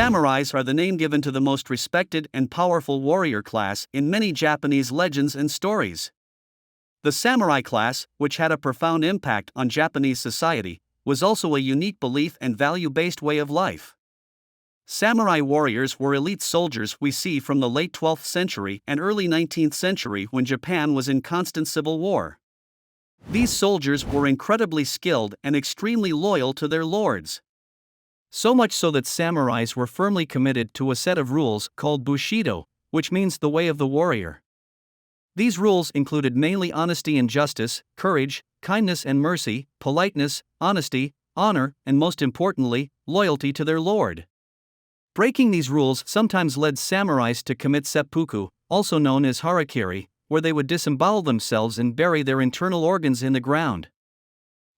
Samurais are the name given to the most respected and powerful warrior class in many Japanese legends and stories. The samurai class, which had a profound impact on Japanese society, was also a unique belief and value-based way of life. Samurai warriors were elite soldiers we see from the late 12th century and early 19th century when Japan was in constant civil war. These soldiers were incredibly skilled and extremely loyal to their lords. So much so that samurais were firmly committed to a set of rules called bushido, which means the way of the warrior. These rules included mainly honesty and justice, courage, kindness and mercy, politeness, honesty, honor, and most importantly, loyalty to their lord. Breaking these rules sometimes led samurais to commit seppuku, also known as hara-kiri, where they would disembowel themselves and bury their internal organs in the ground.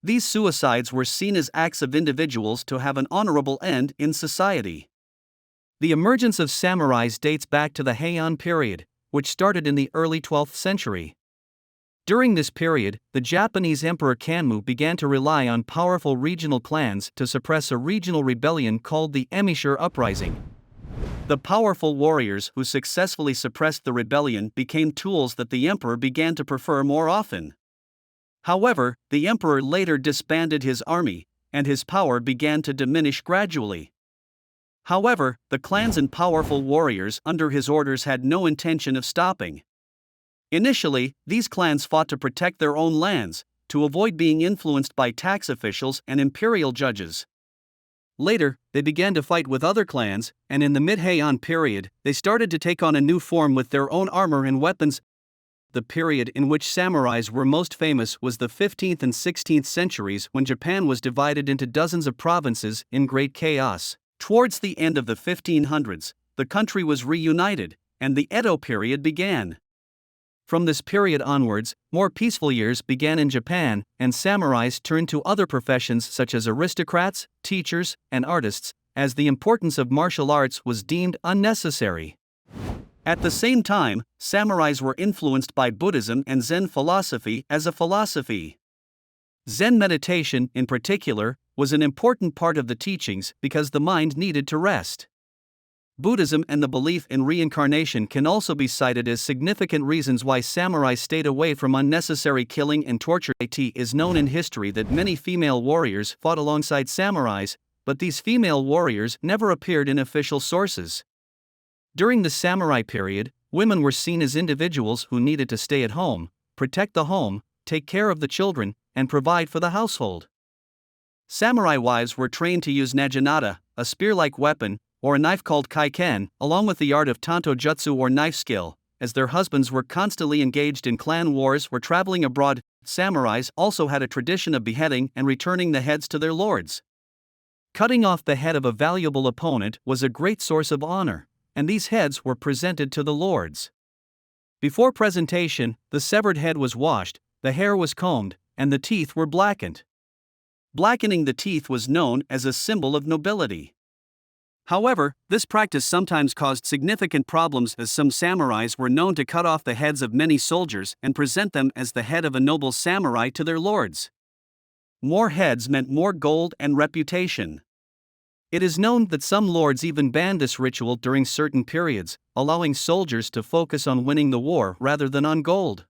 These suicides were seen as acts of individuals to have an honorable end in society. The emergence of samurais dates back to the Heian period, which started in the early 12th century. During this period, the Japanese Emperor Kanmu began to rely on powerful regional clans to suppress a regional rebellion called the Emishire Uprising. The powerful warriors who successfully suppressed the rebellion became tools that the emperor began to prefer more often. However, the emperor later disbanded his army, and his power began to diminish gradually. However, the clans and powerful warriors under his orders had no intention of stopping. Initially, these clans fought to protect their own lands, to avoid being influenced by tax officials and imperial judges. Later, they began to fight with other clans, and in the mid-Heian period, they started to take on a new form with their own armor and weapons. The period in which samurais were most famous was the 15th and 16th centuries when Japan was divided into dozens of provinces in great chaos. Towards the end of the 1500s, the country was reunited, and the Edo period began. From this period onwards, more peaceful years began in Japan, and samurais turned to other professions such as aristocrats, teachers, and artists, as the importance of martial arts was deemed unnecessary. At the same time, samurais were influenced by Buddhism and Zen philosophy as a philosophy. Zen meditation, in particular, was an important part of the teachings because the mind needed to rest. Buddhism and the belief in reincarnation can also be cited as significant reasons why samurai stayed away from unnecessary killing and torture. It is known in history that many female warriors fought alongside samurais, but these female warriors never appeared in official sources. During the samurai period, women were seen as individuals who needed to stay at home, protect the home, take care of the children, and provide for the household. Samurai wives were trained to use naginata, a spear-like weapon, or a knife called kaiken, along with the art of tanto jutsu or knife skill, as their husbands were constantly engaged in clan wars or traveling abroad. Samurais also had a tradition of beheading and returning the heads to their lords. Cutting off the head of a valuable opponent was a great source of honor, and these heads were presented to the lords. Before presentation, the severed head was washed, the hair was combed, and the teeth were blackened. Blackening the teeth was known as a symbol of nobility. However, this practice sometimes caused significant problems as some samurais were known to cut off the heads of many soldiers and present them as the head of a noble samurai to their lords. More heads meant more gold and reputation. It is known that some lords even banned this ritual during certain periods, allowing soldiers to focus on winning the war rather than on gold.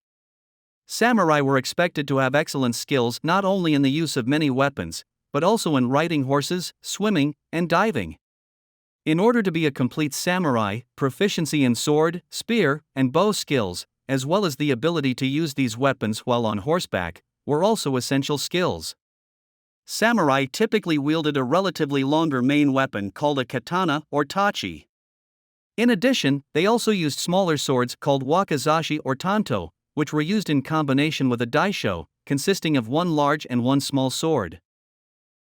Samurai were expected to have excellent skills not only in the use of many weapons, but also in riding horses, swimming, and diving. In order to be a complete samurai, proficiency in sword, spear, and bow skills, as well as the ability to use these weapons while on horseback, were also essential skills. Samurai typically wielded a relatively longer main weapon called a katana or tachi. In addition, they also used smaller swords called wakizashi or tanto, which were used in combination with a daisho, consisting of one large and one small sword.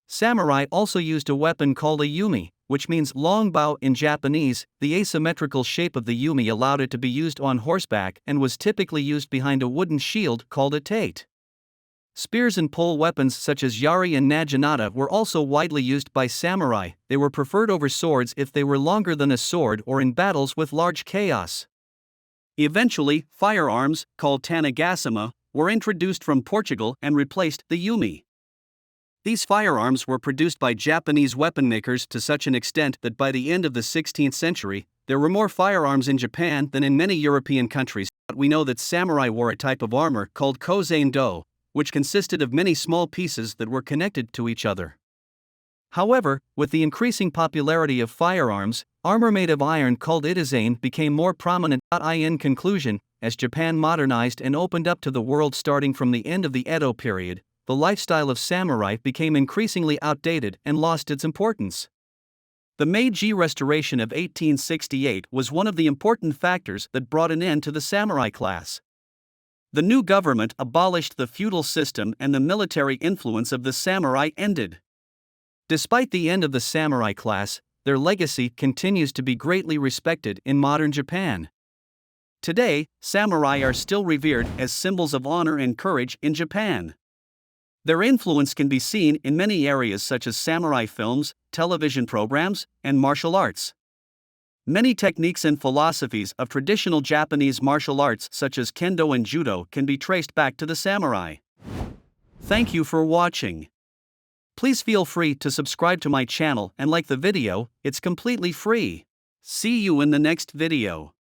Samurai also used a weapon called a yumi, which means long bow in Japanese. The asymmetrical shape of the yumi allowed it to be used on horseback and was typically used behind a wooden shield called a tate. Spears and pole weapons such as yari and naginata were also widely used by samurai. They were preferred over swords if they were longer than a sword or in battles with large chaos. Eventually, firearms, called tanagasama, were introduced from Portugal and replaced the yumi. These firearms were produced by Japanese weapon makers to such an extent that by the end of the 16th century, there were more firearms in Japan than in many European countries. But we know that samurai wore a type of armor called kozen-do, which consisted of many small pieces that were connected to each other. However, with the increasing popularity of firearms, armor made of iron called itazane became more prominent. In conclusion, as Japan modernized and opened up to the world starting from the end of the Edo period, the lifestyle of samurai became increasingly outdated and lost its importance. The Meiji Restoration of 1868 was one of the important factors that brought an end to the samurai class. The new government abolished the feudal system and the military influence of the samurai ended. Despite the end of the samurai class, their legacy continues to be greatly respected in modern Japan. Today, samurai are still revered as symbols of honor and courage in Japan. Their influence can be seen in many areas such as samurai films, television programs, and martial arts. Many techniques and philosophies of traditional Japanese martial arts such as kendo and judo can be traced back to the samurai. Thank you for watching. Please feel free to subscribe to my channel and like the video, it's completely free. See you in the next video.